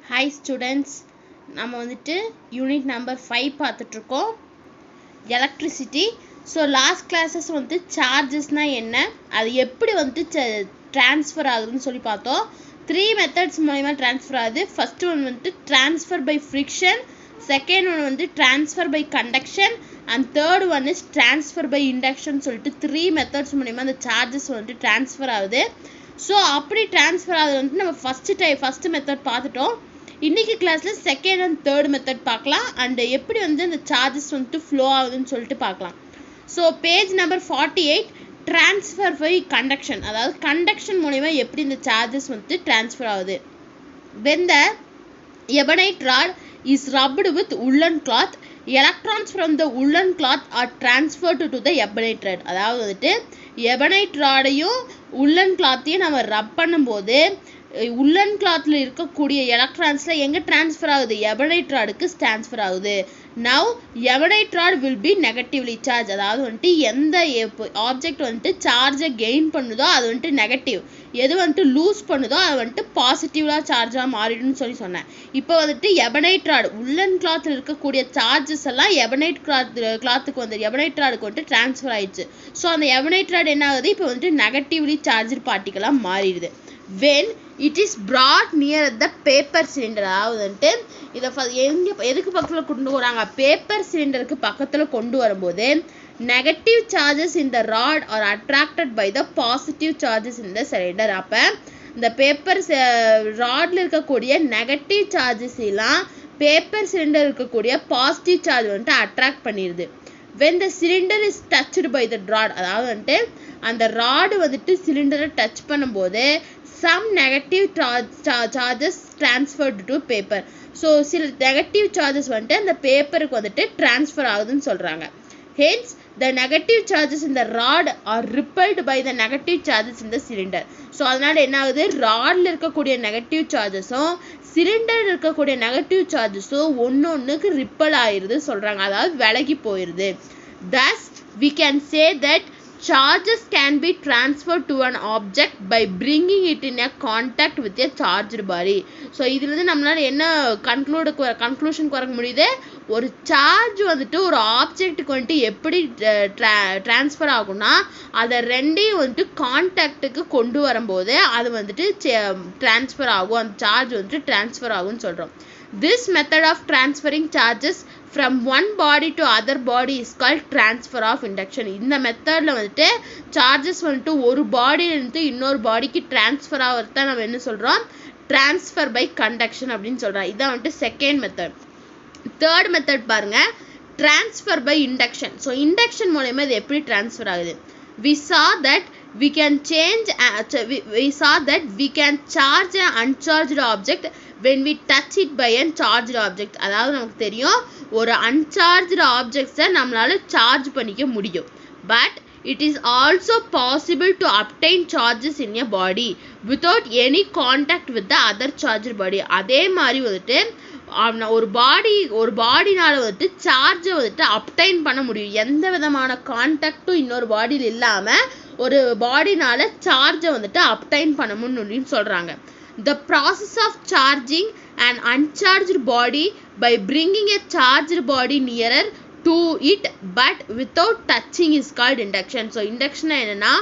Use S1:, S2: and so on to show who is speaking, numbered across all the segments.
S1: Hi students, நம்ம வந்துட்டு unit number 5 பார்த்துட்டு இருக்கோம் எலக்ட்ரிசிட்டி. ஸோ லாஸ்ட் கிளாஸஸ் வந்து சார்ஜஸ்னா என்ன, அது எப்படி வந்துட்டு ட்ரான்ஸ்ஃபர் ஆகுதுன்னு சொல்லி பார்த்தோம். 3 மெத்தட்ஸ் மூலமா ட்ரான்ஸ்ஃபர் ஆகுது. ஃபர்ஸ்ட் ஒன் வந்துட்டு transfer by friction, second one வந்து transfer by conduction, and third one is transfer by induction சொல்லிட்டு 3 மெத்தட்ஸ் மூலமா அந்த சார்ஜஸ் வந்துட்டு ட்ரான்ஸ்ஃபர் ஆகுது. ஸோ அப்படி ட்ரான்ஸ்ஃபர் ஆகுது வந்துட்டு நம்ம ஃபர்ஸ்ட் மெத்தட் பார்த்துட்டோம். இன்னைக்கு கிளாஸில் செகண்ட் அண்ட் தேர்ட் மெத்தட் பார்க்கலாம், அண்ட் எப்படி வந்து அந்த சார்ஜஸ் வந்துட்டு ஃப்ளோ ஆகுதுன்னு சொல்லிட்டு பார்க்கலாம். So page number 48 transfer by conduction, அதாவது கண்டக்ஷன் மூலமா எப்படி இந்த சார்ஜஸ் வந்துட்டு ட்ரான்ஸ்ஃபர் ஆகுது. when the ebonite rod is rubbed with woolen cloth, electrons from the woolen cloth are transferred to the ebonite rod. அதாவது வந்துட்டு ebonite rodடையும் woolen clothையும் நம்ம ரப் பண்ணும்போது உல்லன் கிளாத்ல இருக்கக்கூடிய எலக்ட்ரான்ஸ்ல எங்க டிரான்ஸ்ஃபர் ஆகுது, எபனைட் ராடுக்கு டிரான்ஸ்ஃபர் ஆகுது. Now ebonite rod will be negatively charge, அதாவது வந்துட்டு எந்த ஆப்ஜெக்ட் வந்துட்டு சார்ஜை கெயின் பண்ணுதோ அது வந்துட்டு நெகட்டிவ், எது வந்துட்டு லூஸ் பண்ணுதோ அது வந்துட்டு பாசிட்டிவ்லா சார்ஜா மாறிடும்னு சொன்னேன். இப்போ வந்துட்டு எபனைட் ராட் உல்லன் கிளாத்ல இருக்கக்கூடிய சார்ஜஸ் எல்லாம் எபனைட் கிளாத்துக்கு வந்து எபனைட் ராடுக்கு வந்துட்டு டிரான்ஸ்ஃபர் ஆயிடுச்சு. ஸோ அந்த எபனைட் ராட் என்ன ஆகுது, இப்போ வந்துட்டு நெகட்டிவ்லி சார்ஜ் பார்ட்டிகலா மாறிடுது. when it is brought near the paper cylinder, அதாவது வந்துட்டு இதை எதுக்கு பக்கத்தில் கொண்டு வராங்க, பேப்பர் சிலிண்டருக்கு பக்கத்தில் கொண்டு வரும்போது negative charges in the rod are attracted by the positive charges in the cylinder. அப்போ இந்த பேப்பர் ராட்ல இருக்கக்கூடிய நெகட்டிவ் சார்ஜஸ் எல்லாம் பேப்பர் சிலிண்டர் இருக்கக்கூடிய பாசிட்டிவ் சார்ஜ் வந்துட்டு அட்ராக்ட் பண்ணிடுது. when the cylinder is touched by the rod, அதாவது வந்துட்டு அந்த ராடு வந்துட்டு சிலிண்டரை டச் பண்ணும்போது some negative charges transferred to paper. So சில நெகட்டிவ் சார்ஜஸ் வந்துட்டு அந்த பேப்பருக்கு வந்துட்டு டிரான்ஸ்ஃபர் ஆகுதுன்னு சொல்கிறாங்க. hence the negative charges in the rod are repelled by the negative charges in the cylinder. So அதனால என்ன ஆகுது, ராட்ல இருக்கக்கூடிய நெகட்டிவ் சார்ஜஸும் சிலிண்டர் இருக்கக்கூடிய நெகட்டிவ் சார்ஜஸும் ஒன்றுக்கு ரிப்பல் ஆயிடுது சொல்கிறாங்க, அதாவது விலகி போயிடுது. thus we can say that charges can be transferred to an object by bringing it in a contact with a charged body. So இதுலேருந்து நம்மளால என்ன கன்க்ளூஷனுக்கு வர முடியுது, ஒரு சார்ஜ் வந்துட்டு ஒரு ஆப்ஜெக்ட்டுக்கு வந்துட்டு எப்படி டிரான்ஸ்ஃபர் ஆகும்னா அதை ரெண்டையும் வந்துட்டு கான்டாக்டுக்கு கொண்டு வரும்போது அது வந்துட்டு டிரான்ஸ்ஃபர் ஆகும், அந்த சார்ஜ் வந்துட்டு டிரான்ஸ்ஃபர் ஆகும்னு சொல்கிறோம். This method of transferring charges from one body to other body is called transfer of induction. இந்த மெத்தடில் வந்துட்டு சார்ஜஸ் வந்துட்டு ஒரு பாடியிலிருந்து இன்னொரு பாடிக்கு டிரான்ஸ்ஃபர் ஆகிறத நம்ம என்ன சொல்கிறோம், டிரான்ஸ்ஃபர் பை கண்டக்ஷன் அப்படின்னு சொல்கிறோம். இதான் வந்துட்டு செகண்ட் மெத்தட். தேர்ட் மெத்தட் பாருங்க, transfer by induction. So induction மூலமா இது எப்படி டிரான்ஸ்ஃபர் ஆகுது. we saw that we can charge an uncharged object when we touch it by a charged object. அதாவது நமக்கு தெரியும் ஒரு uncharged objects நம்மளால சார்ஜ் பண்ணிக்க முடியும். but it is also possible to obtain charges in a body without any contact with the other charged body. அதே மாதிரி வந்துட்டு ஒரு பாடினால வந்துட்டு சார்ஜை வந்துட்டு அப்டைன் பண்ண முடியும், எந்த விதமான கான்டாக்டும் இன்னொரு பாடியில் இல்லாமல் ஒரு பாடினால சார்ஜை வந்துட்டு அப்டைன் பண்ண முடியும்னு சொல்கிறாங்க. The process of charging an uncharged body by bringing a charged body nearer to it but without touching is called induction. So induction என்னன்னா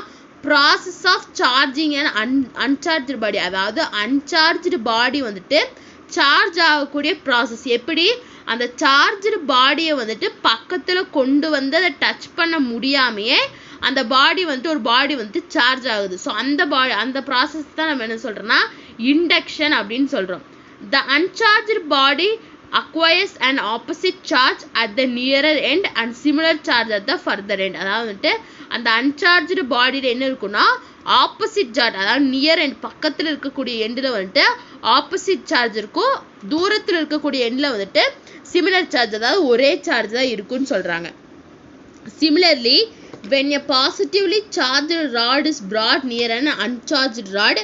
S1: process of charging an uncharged body, அதாவது uncharged body வந்துட்டு charge ஆகக்கூடிய process. எப்படி அந்த charged பாடியை வந்துட்டு பக்கத்தில் கொண்டு வந்து அதை டச் பண்ண முடியாமையே அந்த பாடி வந்துட்டு ஒரு பாடி வந்துட்டு சார்ஜ் ஆகுது. ஸோ அந்த ப்ராசஸ் தான் நம்ம என்ன சொல்கிறோம்னா இண்டக்ஷன் அப்படின்னு சொல்கிறோம். The uncharged body acquires an opposite charge at the nearer end and similar charge at the further end. அதாவது வந்துட்டு அந்த அன்சார்ஜ்டு பாடியில் என்ன இருக்குன்னா ஆப்போசிட் சார்ஜ், அதாவது நியர் எண்ட் பக்கத்தில் இருக்கக்கூடிய எண்டில் வந்துட்டு ஆப்போசிட் சார்ஜ் இருக்கும், தூரத்தில் இருக்கக்கூடிய எண்டில் வந்துட்டு சிமிலர் சார்ஜ், அதாவது ஒரே சார்ஜ் தான் இருக்குன்னு சொல்கிறாங்க. Similarly, when a positively charged rod is brought near an uncharged rod,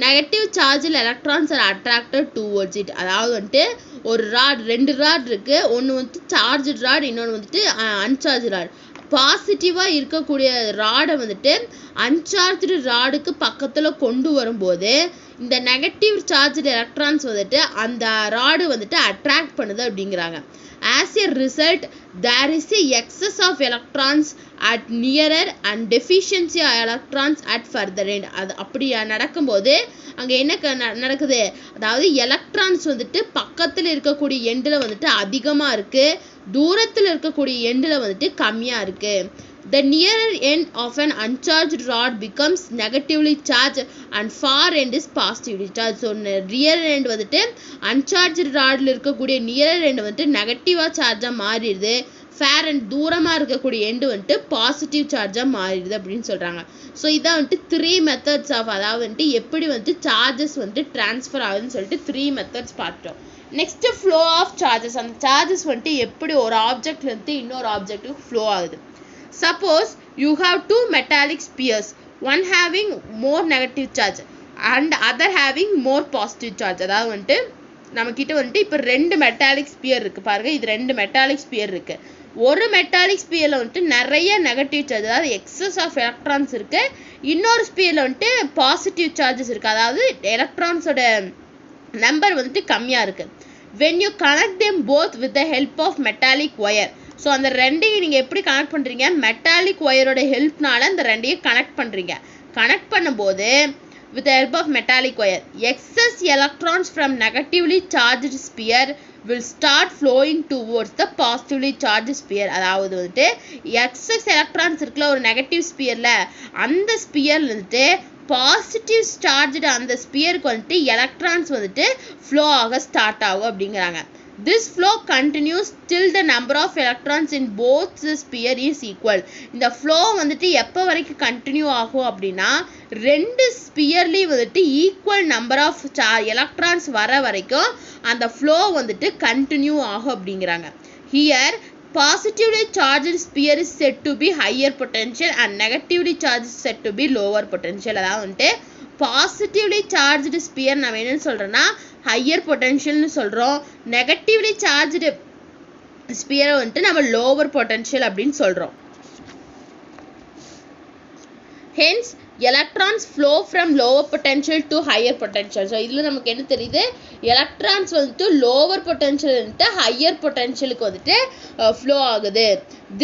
S1: negative charged electrons are attracted towards it. அதாவது வந்துட்டு ஒரு ராட், 2 ராட் இருக்கு, ஒன்று வந்துட்டு சார்ஜ் ராட், இன்னொன்று வந்துட்டு அன்சார்ஜ் ராட். பாசிட்டிவாக இருக்கக்கூடிய ராடை வந்துட்டு அன்சார்ஜ்டு ராடுக்கு பக்கத்தில் கொண்டு வரும்போது இந்த நெகட்டிவ் சார்ஜ் எலக்ட்ரான்ஸ் வந்துட்டு அந்த ராடு வந்துட்டு அட்ராக்ட் பண்ணுது அப்படிங்கிறாங்க. As a result, there is a excess of electrons at nearer and deficiency of electrons at further end. அது அப்படி நடக்கும்போது அங்கே என்ன நடக்குது, அதாவது எலக்ட்ரான்ஸ் வந்துட்டு பக்கத்தில் இருக்கக்கூடிய எண்டில் வந்துட்டு அதிகமாக இருக்குது, தூரத்தில் இருக்கக்கூடிய எண்டில் வந்துட்டு கம்மியாக இருக்குது. The nearer end of an uncharged rod becomes negatively charged and far end is positively charged. So rear end வந்துட்டு uncharged rodல இருக்கக்கூடிய nearer end வந்துட்டு நெகட்டிவாக சார்ஜாக மாறிடுது, ஃபேர் அண்ட் தூரமாக இருக்கக்கூடிய எண்டு வந்துட்டு பாசிட்டிவ் சார்ஜாக மாறிடுது அப்படின்னு சொல்கிறாங்க. ஸோ இதான் வந்துட்டு 3 மெத்தட்ஸ் ஆஃப், அதாவது வந்துட்டு எப்படி வந்துட்டு சார்ஜஸ் வந்துட்டு ட்ரான்ஸ்ஃபர் ஆகுதுன்னு சொல்லிட்டு 3 மெத்தட்ஸ் பார்த்தோம். Next flow of charges. அந்த சார்ஜஸ் வந்துட்டு எப்படி ஒரு ஆப்ஜெக்ட்லேருந்து இன்னொரு ஆப்ஜெக்ட்டுக்கு ஃப்ளோ ஆகுது. Suppose you have 2 metallic spheres, one having more negative charge and other having more positive charge. அதாவது வந்துட்டு நம்மக்கிட்ட வந்துட்டு இப்போ 2 மெட்டாலிக் ஸ்பியர் இருக்குது பாருங்கள், இது 2 மெட்டாலிக் ஸ்பியர் இருக்குது. ஒரு மெட்டாலிக் ஸ்பியரில் வந்துட்டு நிறைய நெகட்டிவ் சார்ஜ், அதாவது எக்ஸஸ் ஆஃப் எலக்ட்ரான்ஸ் இருக்குது. இன்னொரு ஸ்பியரில் வந்துட்டு பாசிட்டிவ் சார்ஜஸ் இருக்குது, அதாவது எலக்ட்ரான்ஸோட நம்பர் வந்துட்டு கம்மியாக இருக்குது. when you connect them both with the help of metallic wire. So அந்த ரெண்டையும் நீங்கள் எப்படி கனெக்ட் பண்ணுறீங்க, மெட்டாலிக் ஒயரோட ஹெல்ப்னால அந்த ரெண்டையும் கனெக்ட் பண்ணுறீங்க. கனெக்ட் பண்ணும்போது with the help of metallic wire, excess electrons from negatively charged sphere will start flowing towards the positively charged sphere. அதாவது வந்துட்டு எக்ஸஸ் எலக்ட்ரான்ஸ் இருக்குல்ல ஒரு நெகட்டிவ் ஸ்பியரில், அந்த ஸ்பியரில் வந்துட்டு பாசிட்டிவ் சார்ஜ்டு அந்த ஸ்பியருக்கு வந்துட்டு எலக்ட்ரான்ஸ் வந்துட்டு ஃப்ளோ ஆக ஸ்டார்ட் ஆகும் அப்படிங்கிறாங்க. This flow continues till the number of electrons in both the sphere is equal. இந்த flow வந்துட்டு எப்போ வரைக்கும் கண்டினியூ ஆகும் அப்படின்னா 2 ஸ்பியர்லேயும் வந்துட்டு ஈக்குவல் நம்பர் ஆஃப் எலக்ட்ரான்ஸ் வர வரைக்கும் அந்த flow வந்துட்டு கண்டினியூ ஆகும் அப்படிங்கிறாங்க. Here positively charged sphere is said to be higher potential and negatively charged is said to be lower potential. அதாவது வந்துட்டு பாசிட்டிவ்லி சார்ஜ்டு ஸ்பியர் நம்ம என்னன்னு சொல்கிறோன்னா ஹையர் பொட்டென்ஷியல்னு சொல்கிறோம், நெகட்டிவ்லி சார்ஜ்டு ஸ்பியரை வந்துட்டு நம்ம லோவர் பொட்டென்ஷியல் அப்படின்னு சொல்கிறோம். Hence electrons flow from lower potential to higher potential. So இதில் நமக்கு என்ன தெரியுது, எலக்ட்ரான்ஸ் வந்துட்டு லோவர் பொட்டென்ஷியல் வந்துட்டு ஹையர் பொட்டென்ஷியலுக்கு வந்துட்டு ஃப்ளோ ஆகுது.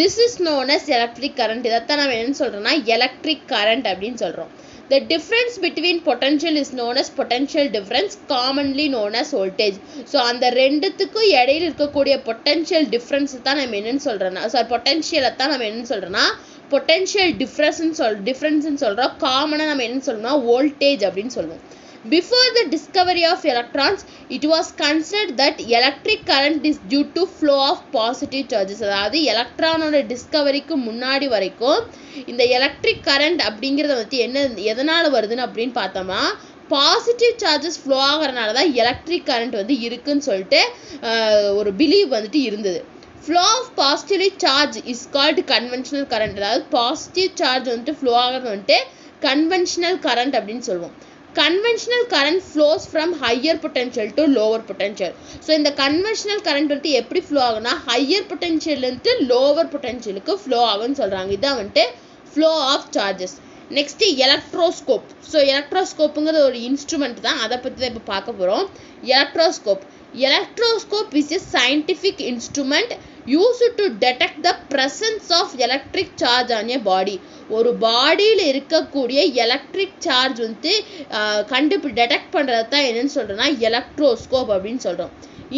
S1: This is known as electric current. இதைத்தான் நம்ம என்னன்னு சொல்கிறோம்னா எலக்ட்ரிக் கரண்ட் அப்படின்னு சொல்கிறோம். The difference between potential is known as potential difference, commonly known as voltage. So அந்த ரெண்டுத்துக்கும் இடையில இருக்கக்கூடிய பொட்டென்ஷியல் டிஃப்ரென்ஸ் தான் நம்ம என்னன்னு சொல்கிறோன்னா, சாரி பொட்டென்ஷியலை தான் நம்ம என்னன்னு சொல்கிறோன்னா பொட்டென்ஷியல் டிஃப்ரென்ஸ்ன்னு சொல்கிறோம். காமனாக நம்ம என்னன்னு சொல்லணும்னா வோல்டேஜ் அப்படின்னு சொல்லுவோம். Before the discovery of electrons, it was considered that electric current is due to flow of positive charges. அதாவது எலக்ட்ரானோட டிஸ்கவரிக்கு முன்னாடி வரைக்கும் இந்த எலக்ட்ரிக் கரண்ட் அப்படிங்கிறத வந்து எதனால் வருதுன்னு அப்படின்னு பார்த்தோம்னா பாசிட்டிவ் சார்ஜஸ் ஃப்ளோ ஆகிறனால தான் எலக்ட்ரிக் கரண்ட் வந்து இருக்குன்னு சொல்லிட்டு ஒரு பிலீவ் வந்துட்டு இருந்தது. Flow of positively charge is called conventional current. அதாவது பாசிட்டிவ் சார்ஜ் வந்துட்டு ஃப்ளோ ஆகிறது வந்துட்டு கன்வென்ஷனல் கரண்ட் அப்படின்னு சொல்லுவோம். Conventional current flows from higher potential to lower potential. So இந்த கன்வென்ஷனல் கரண்ட் வந்துட்டு எப்படி ஃப்ளோ ஆகுனா ஹையர் பொட்டென்ஷியல்லேருந்து லோவர் பொட்டென்ஷியலுக்கு ஃப்ளோ ஆகுன்னு சொல்கிறாங்க. இதான் வந்துட்டு flow of charges. Next electroscope. So எலக்ட்ரோஸ்கோப்புங்கிறது ஒரு இன்ஸ்ட்ருமெண்ட் தான், அதை பற்றி தான் இப்போ பார்க்க போகிறோம். Electroscope is a scientific instrument used to detect the presence of electric charge on a body. ஒரு பாடியில் இருக்கக்கூடிய எலக்ட்ரிக் சார்ஜ் வந்து டெடெக்ட் பண்ணுறது தான் என்னன்னு சொல்கிறோன்னா எலக்ட்ரோஸ்கோப் அப்படின்னு சொல்கிறோம்.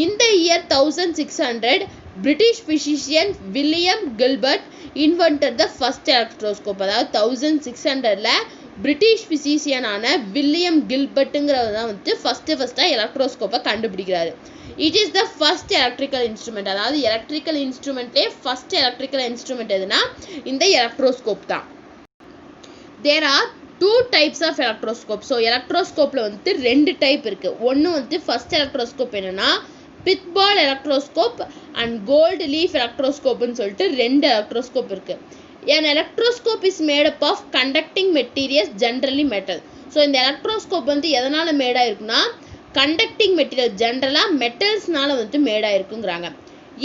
S1: இந்த year 1600 British physician William Gilbert invented the first electroscope. அதாவது 1600 பிரிட்டிஷ் பிசிஷியனான வில்லியம் கில்பர்ட்டுங்கிறவர் தான் வந்து ஃபஸ்ட்டாக எலக்ட்ரோஸ்கோப்பை கண்டுபிடிக்கிறாரு. It is the first electrical instrument. அதாவது எலக்ட்ரிக்கல் இன்ஸ்ட்ருமெண்ட்லேயே ஃபர்ஸ்ட் எலக்ட்ரிக்கல் இன்ஸ்ட்ருமெண்ட் எதுனா இந்த எலக்ட்ரோஸ்கோப் தான். There are 2 types of electroscope. So எலக்ட்ரோஸ்கோப்பில் வந்துட்டு 2 டைப் இருக்குது. ஒன்று வந்துட்டு ஃபர்ஸ்ட் எலக்ட்ரோஸ்கோப் என்னென்னா பிட்பால் எலக்ட்ரோஸ்கோப் அண்ட் கோல்டு லீஃப் எலக்ட்ரோஸ்கோப்னு சொல்லிட்டு 2 எலக்ட்ரோஸ்கோப் இருக்குது. An electroscope is made up of conducting materials, generally metal. So இந்த எலக்ட்ரோஸ்கோப் வந்து எதனால் மேடாக இருக்குன்னா கண்டக்டிங் மெட்டீரியல் ஜென்ரலாக மெட்டல்ஸ்னால வந்துட்டு மேடாக இருக்குங்கிறாங்க.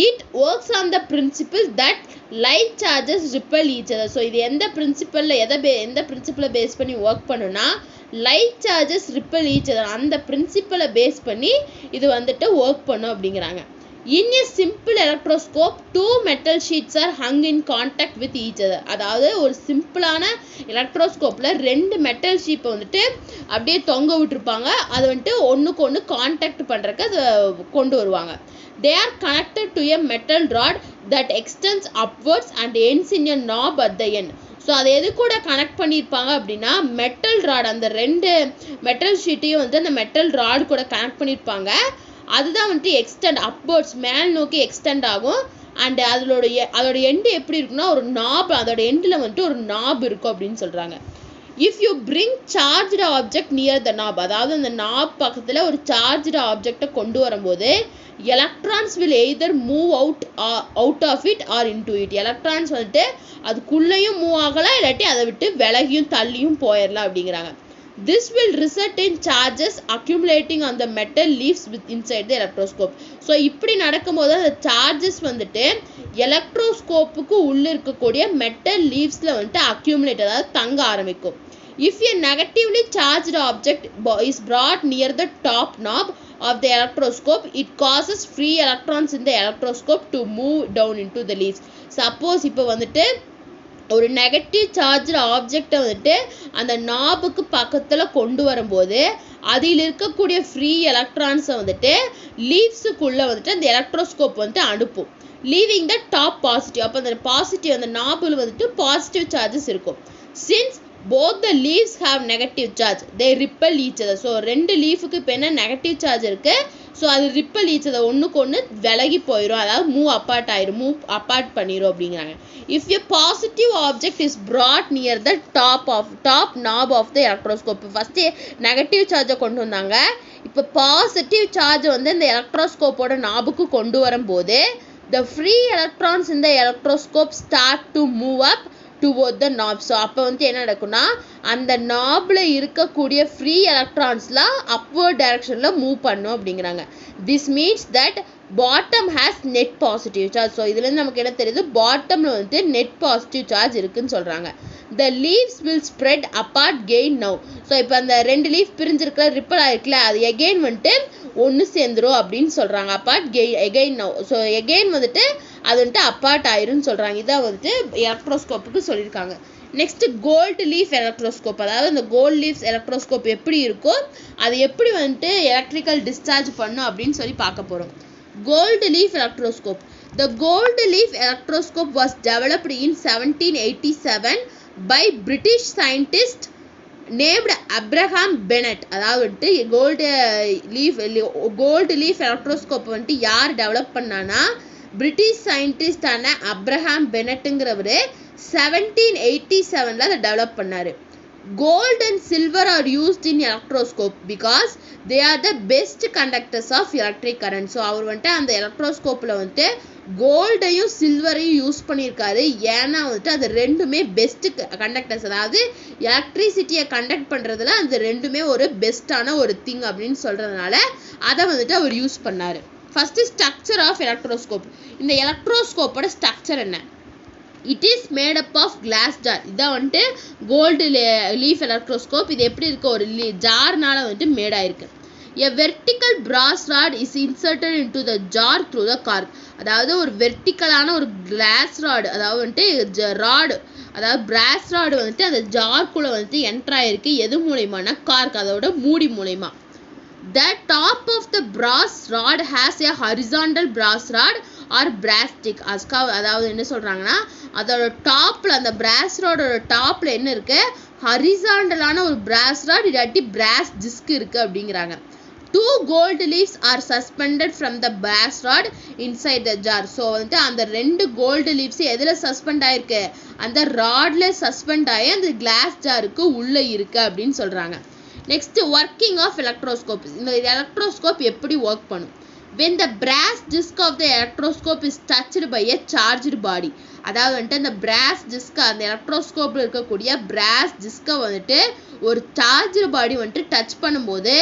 S1: It works on the principle that light charges repel each other. So இது எந்த பிரின்சிபலில் பேஸ் பண்ணி ஒர்க் பண்ணுன்னா light charges ripple each other அந்த பிரின்சிபலை பேஸ் பண்ணி இது வந்துட்டு ஒர்க் பண்ணும் அப்படிங்கிறாங்க. In a simple electroscope, two metal sheets are hung in contact with each other. அதாவது ஒரு சிம்பிளான எலக்ட்ரோஸ்கோப்ல ரெண்டு மெட்டல் ஷீப்பை வந்துட்டு அப்படியே தொங்க விட்டுருப்பாங்க. அது வந்துட்டு ஒன்றுக்கு ஒன்று கான்டாக்ட் பண்ணுறக்கு அதை கொண்டு வருவாங்க. They are connected to a metal rod that extends upwards and ends in a knob at the end. So அதை எது கூட கனெக்ட் பண்ணியிருப்பாங்க அப்படின்னா மெட்டல் ராட், அந்த ரெண்டு மெட்டல் ஷீட்டையும் வந்து அந்த மெட்டல் ராட் கூட கனெக்ட் பண்ணியிருப்பாங்க. அதுதான் வந்துட்டு எக்ஸ்டெண்ட் அப்வர்ட்ஸ் மேல் நோக்கி எக்ஸ்டெண்ட் ஆகும். அண்ட் அதோட எண்டு எப்படி இருக்குன்னா ஒரு நாப், அதோட எண்டில் வந்துட்டு ஒரு நாப் இருக்கும் அப்படின்னு சொல்கிறாங்க. If you bring charged object near the knob, அதாவது அந்த நாப் பக்கத்தில் ஒரு சார்ஜ்டு ஆப்ஜெக்டை கொண்டு வரும்போது electrons will either move out of it or into it. Electrons வந்துட்டு அதுக்குள்ளேயும் மூவ் ஆகலாம், இல்லாட்டி அதை விட்டு விலகியும் தள்ளியும் போயிடலாம் அப்படிங்கிறாங்க. This will result in charges accumulating on the metal leaves with inside the electroscope. So இப்படி நடக்கும்போது அந்த சார்ஜஸ் வந்துட்டு எலக்ட்ரோஸ்கோப்புக்கு உள்ள இருக்கக்கூடிய மெட்டல் லீவ்ஸில் வந்துட்டு அக்யூமுலேட், அதாவது தங்க ஆரம்பிக்கும். If a negatively charged object is brought near the top knob of the electroscope, it causes free electrons in the electroscope to move down into the leaves. Suppose இப்போ வந்துட்டு ஒரு நெகட்டிவ் சார்ஜ் ஆப்ஜெக்டை வந்துட்டு அந்த நாபுக்கு பக்கத்தில் கொண்டு வரும்போது அதில் இருக்கக்கூடிய ஃப்ரீ எலக்ட்ரான்ஸை வந்துட்டு லீவ்ஸுக்குள்ளே வந்துட்டு அந்த எலக்ட்ரோஸ்கோப் வந்துட்டு அனுப்பும், லீவிங் த டாப் பாசிட்டிவ். அப்போ அந்த பாசிட்டிவ் அந்த நாபில் வந்துட்டு பாசிட்டிவ் சார்ஜஸ் இருக்கும். Since both the leaves have negative charge, they repel each other. So ரெண்டு லீஃபுக்கு இப்போ என்ன நெகட்டிவ் சார்ஜ் இருக்குது, ஸோ அது ரிப்பல் ஈச் அதர் ஒன்றுக்கு ஒன்று விலகி போயிடும், அதாவது மூவ் அப்பார்ட் பண்ணிடும் அப்படிங்கிறாங்க. If a positive object is brought near the top knob of the electroscope. First negative சார்ஜை கொண்டு வந்தாங்க, இப்போ பாசிட்டிவ் சார்ஜை வந்து இந்த எலக்ட்ரோஸ்கோப்போட நாபுக்கு கொண்டு வரும்போது the free electrons in the electroscope start to move up toward the knob. So அப்போ வந்து என்ன நடக்கும்னா அந்த நாபில் இருக்கக்கூடிய ஃப்ரீ எலக்ட்ரான்ஸ்லாம் அப்வர்ட் டைரக்ஷனில் மூவ் பண்ணும் அப்படிங்கிறாங்க. This means that bottom has net positive charge. So இதுலேருந்து நமக்கு என்ன தெரியுது, பாட்டமில் வந்துட்டு நெட் பாசிட்டிவ் சார்ஜ் இருக்குன்னு சொல்கிறாங்க. த leaves will spread apart gain now. So இப்போ அந்த ரெண்டு லீஃப் பிரிஞ்சிருக்கிற ரிப்பல் ஆகிருக்குல, அது எகெயின் வந்துட்டு ஒன்று சேர்ந்துரும் அப்படின்னு சொல்கிறாங்க. Apart again now. So again வந்துட்டு அது வந்துட்டு அப்பார்ட் ஆயிரும்னு சொல்கிறாங்க. இதான் வந்துட்டு எலக்ட்ரோஸ்கோப்புக்கு சொல்லியிருக்காங்க. நெக்ஸ்ட் கோல்டு லீஃப் எலக்ட்ரோஸ்கோப், அதாவது இந்த கோல்டு லீஃப் எலக்ட்ரோஸ்கோப் எப்படி இருக்கோ அது எப்படி வந்துட்டு எலக்ட்ரிக்கல் டிஸ்சார்ஜ் பண்ணும் அப்படின்னு சொல்லி பார்க்க போகிறோம். Gold leaf electroscope. The gold leaf electroscope was developed in 1787 by British scientist named Abraham Bennett. அதாவது கோல்டு லீஃப் எலக்ட்ரோஸ்கோப் வந்துட்டு யார் டெவலப் பண்ணானா பிரிட்டிஷ் சயின்டிஸ்டான அப்ரஹாம் பெனட்டுங்கிறவர் 1787 அதை டெவலப் பண்ணார். Gold and silver are used in electroscope because they are the best conductors of electric current. So அவர் வந்துட்டு அந்த எலக்ட்ரோஸ்கோப்பில் வந்துட்டு கோல்டையும் சில்வரையும் யூஸ் பண்ணியிருக்காரு. ஏன்னா வந்துட்டு அது ரெண்டுமே பெஸ்ட்டு கண்டக்டர்ஸ், அதாவது எலக்ட்ரிசிட்டியை கண்டக்ட் பண்ணுறதுல அந்த ரெண்டுமே ஒரு பெஸ்ட்டான ஒரு திங் அப்படின்னு சொல்கிறதுனால அதை வந்துட்டு அவர் யூஸ் பண்ணார். First structure of electroscope. இந்த எலக்ட்ரோஸ்கோப்போட ஸ்ட்ரக்சர் என்ன? It is made up of glass jar. இதான் வந்துட்டு கோல்டு லீஃப் எலக்ட்ரோஸ்கோப். இது எப்படி இருக்கு, ஒரு ஜார்னால வந்துட்டு மேடாயிருக்கு. A vertical brass rod is inserted into the jar through the cork. அதாவது ஒரு வெர்டிக்கலான ஒரு கிளாஸ் ராடு, அதாவது வந்துட்டு ராடு, அதாவது பிராஸ் ராடு வந்துட்டு அந்த ஜார்க்குள்ளே வந்துட்டு என்ட்ராயிருக்கு. எது மூலயமானா கார்க், அதோட மூடி மூலயமா. The top of the brass rod has a horizontal brass rod or brass stick. அதாவது என்ன சொல்கிறாங்கன்னா அதோட டாப்பில் அந்த brass ராடோட டாப்பில் என்ன இருக்குது, ஹரிசாண்டலான ஒரு brass rod இல்லாட்டி brass disc இருக்குது அப்படிங்கிறாங்க. 2 gold leaves are suspended from the brass rod inside the jar. So வந்துட்டு அந்த ரெண்டு கோல்டு லீவ்ஸ் எதில் சஸ்பெண்ட் ஆகிருக்கு, அந்த ராடில் சஸ்பெண்ட் ஆகி அந்த கிளாஸ் ஜாருக்கு உள்ளே இருக்குது அப்படின்னு சொல்கிறாங்க. Next working of electroscope. இந்த எலக்ட்ரோஸ்கோப் எப்படி ஒர்க் பண்ணும்? when the brass disc of the electroscope is touched by a charged body. அதாவது வந்துட்டு அந்த brass disc, அந்த எலக்ட்ரோஸ்கோப்பில் இருக்கக்கூடிய brass disc-ஐ வந்துட்டு ஒரு சார்ஜ்டு பாடி வந்துட்டு டச் பண்ணும்போது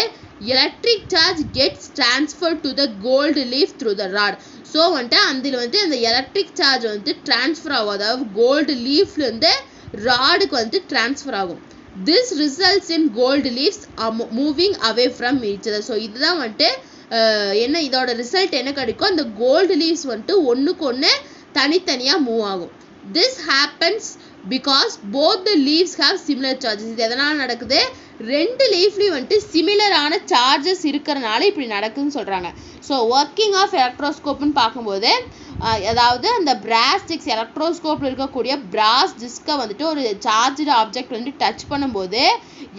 S1: electric charge gets transfer to the gold leaf through the rod. So வந்துட்டு அதில் வந்துட்டு அந்த எலக்ட்ரிக் சார்ஜ் வந்துட்டு ட்ரான்ஸ்ஃபர் ஆகும், அதாவது கோல்டு லீஃப்லேருந்து ராடுக்கு வந்துட்டு ட்ரான்ஸ்ஃபர் ஆகும். this results in gold leaves moving away from each other. So இதுதான் வந்துட்டு என்ன இதோட ரிசல்ட் என்ன கிடைக்கும், அந்த கோல்டு லீவ்ஸ் வந்துட்டு ஒன்றுக்கு ஒன்று தனித்தனியாக மூவ் ஆகும். this happens because both the leaves have similar charges. இது எதனால் நடக்குது, ரெண்டு லீஃப்லேயும் வந்துட்டு சிமிலரான சார்ஜஸ் இருக்கிறனால இப்படி நடக்குதுன்னு சொல்கிறாங்க. ஸோ ஒர்க்கிங் ஆஃப் எலக்ட்ரோஸ்கோப்னு பார்க்கும்போது அதாவது அந்த பிராஸ் டிஸ்க் எலக்ட்ரோஸ்கோப்பில் இருக்கக்கூடிய பிராஸ் டிஸ்கை வந்துட்டு ஒரு சார்ஜு ஆப்ஜெக்ட் வந்துட்டு டச் பண்ணும்போது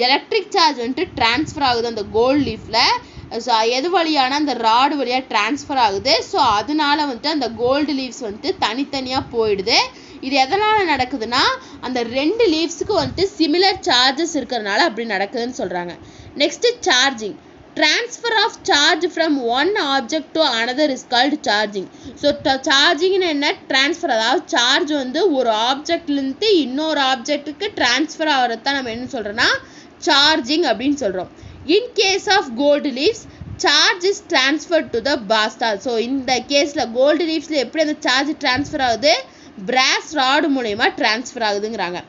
S1: எலக்ட்ரிக் சார்ஜ் வந்துட்டு ட்ரான்ஸ்ஃபர் ஆகுது அந்த கோல்டு லீஃபில். ஸோ எது வழியான அந்த ராடு வழியாக ட்ரான்ஸ்ஃபர் ஆகுது. ஸோ அதனால வந்துட்டு அந்த கோல்டு லீவ்ஸ் வந்துட்டு தனித்தனியாக போயிடுது. இது எதனால் நடக்குதுன்னா அந்த ரெண்டு லீவ்ஸுக்கு வந்துட்டு சிமிலர் சார்ஜஸ் இருக்கிறதுனால அப்படி நடக்குதுன்னு சொல்கிறாங்க. Next charging. Transfer of charge from one object to another is called charging. So சார்ஜிங்னு என்ன, ட்ரான்ஸ்ஃபர், அதாவது சார்ஜ் வந்து ஒரு ஆப்ஜெக்ட்லேருந்து இன்னொரு ஆப்ஜெக்ட்டுக்கு ட்ரான்ஸ்ஃபர் ஆகிறது தான் நம்ம என்ன சொல்கிறோன்னா சார்ஜிங் அப்படின்னு சொல்கிறோம். In case of gold leaves charge is transfer to the pastor. So இந்த கேஸில் கோல்டு லீவ்ஸில் எப்படி அந்த சார்ஜ் ட்ரான்ஸ்ஃபர் ஆகுது, பிராஸ் ராடு மூலயமா ட்ரான்ஸ்ஃபர் ஆகுதுங்கிறாங்க.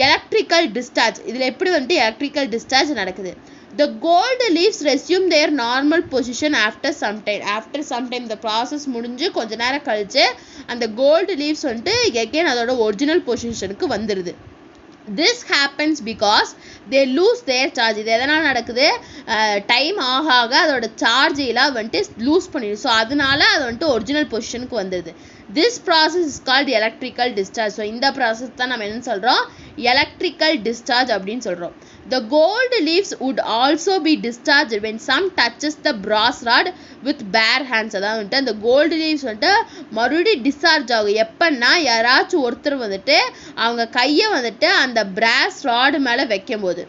S1: Electrical discharge. இதில் எப்படி வந்துட்டு எலக்ட்ரிக்கல் டிஸ்சார்ஜ் நடக்குது. The gold leaves resume their normal position after some time. After some time the process முடிஞ்சு கொஞ்ச நேரம் கழிச்சு அந்த கோல்டு லீவ்ஸ் வந்துட்டு again அதோட ஒரிஜினல் பொசிஷனுக்கு வந்துடுது. this happens because they lose their charge. இது எதனால் நடக்குது, டைம் ஆக ஆக அதோட சார்ஜெலாம் வந்துட்டு லூஸ் பண்ணிடுது. ஸோ அதனால அது வந்துட்டு ஒரிஜினல் பொசிஷனுக்கு வந்துடுது. this process is called electrical discharge. So இந்த ப்ராசஸ் தான் நம்ம என்ன சொல்கிறோம், electrical discharge அப்படின்னு சொல்கிறோம். the gold leaves would also be discharged when some touches the brass rod with bare hands. அதாவது வந்துட்டு அந்த கோல்டு லீவ்ஸ் வந்துட்டு மறுபடியும் டிஸ்சார்ஜ் ஆகும் எப்பன்னா யாராச்சும் ஒருத்தர் வந்துட்டு அவங்க கையை வந்துட்டு அந்த brass rod மேலே வைக்கும் போது.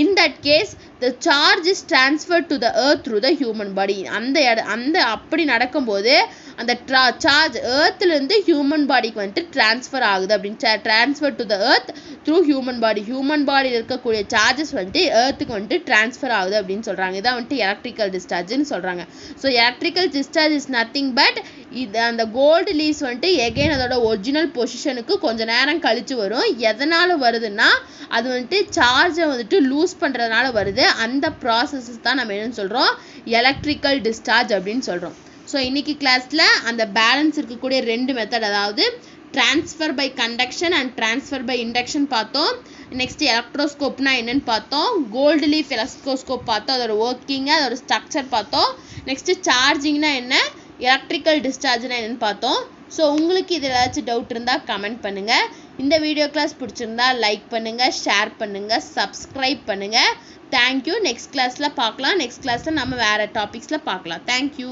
S1: in that case the charge is transferred to the earth through the human body. அந்த அப்படி நடக்கும்போது அந்த சார்ஜ் ஏர்த்லேருந்து ஹியூமன் பாடிக்கு வந்துட்டு ட்ரான்ஸ்ஃபர் ஆகுது அப்படின்னு transfer to the earth through human body. Human பாடியில் இருக்கக்கூடிய சார்ஜஸ் வந்துட்டு ஏர்த்துக்கு வந்துட்டு ட்ரான்ஸ்ஃபர் ஆகுது அப்படின்னு சொல்கிறாங்க. இதான் வந்துட்டு எலக்ட்ரிக்கல் டிஸ்சார்ஜ்னு சொல்கிறாங்க. So electrical discharge is nothing but இது அந்த கோல்டு லீவ்ஸ் வந்துட்டு எகெயின் அதோட ஒரிஜினல் பொசிஷனுக்கு கொஞ்சம் நேரம் கழிச்சு வரும். எதனால் வருதுன்னா அது வந்துட்டு சார்ஜை வந்துட்டு லூஸ் பண்ணுறதுனால வருது. அந்த ப்ராசஸஸ் தான் நம்ம என்னன்னு சொல்கிறோம், எலக்ட்ரிக்கல் டிஸ்சார்ஜ் அப்படின்னு சொல்கிறோம். ஸோ இன்றைக்கி கிளாஸில் அந்த பேலன்ஸ் இருக்கக்கூடிய ரெண்டு மெத்தட், அதாவது transfer by conduction and transfer by induction பார்த்தோம். நெக்ஸ்ட் எலக்ட்ரோஸ்கோப்னா என்னென்னு பார்த்தோம், கோல்டு லீஃப் எலக்ட்ரோஸ்கோப் பார்த்தோம், அதோட ஒர்க்கிங்கு அதோட ஸ்ட்ரக்சர் பார்த்தோம். நெக்ஸ்ட்டு சார்ஜிங்னா என்ன, எலக்ட்ரிக்கல் டிஸ்சார்ஜ்னா என்னென்னு பார்த்தோம். ஸோ உங்களுக்கு இது ஏதாச்சும் டவுட் இருந்தால் கமெண்ட் பண்ணுங்கள். இந்த வீடியோ கிளாஸ் பிடிச்சிருந்தா லைக் பண்ணுங்கள், ஷேர் பண்ணுங்கள், சப்ஸ்கிரைப் பண்ணுங்கள். தேங்க்யூ. நெக்ஸ்ட் கிளாஸில் பார்க்கலாம். நெக்ஸ்ட் கிளாஸில் நம்ம வேறு டாபிக்ஸில் பார்க்கலாம். தேங்க்யூ.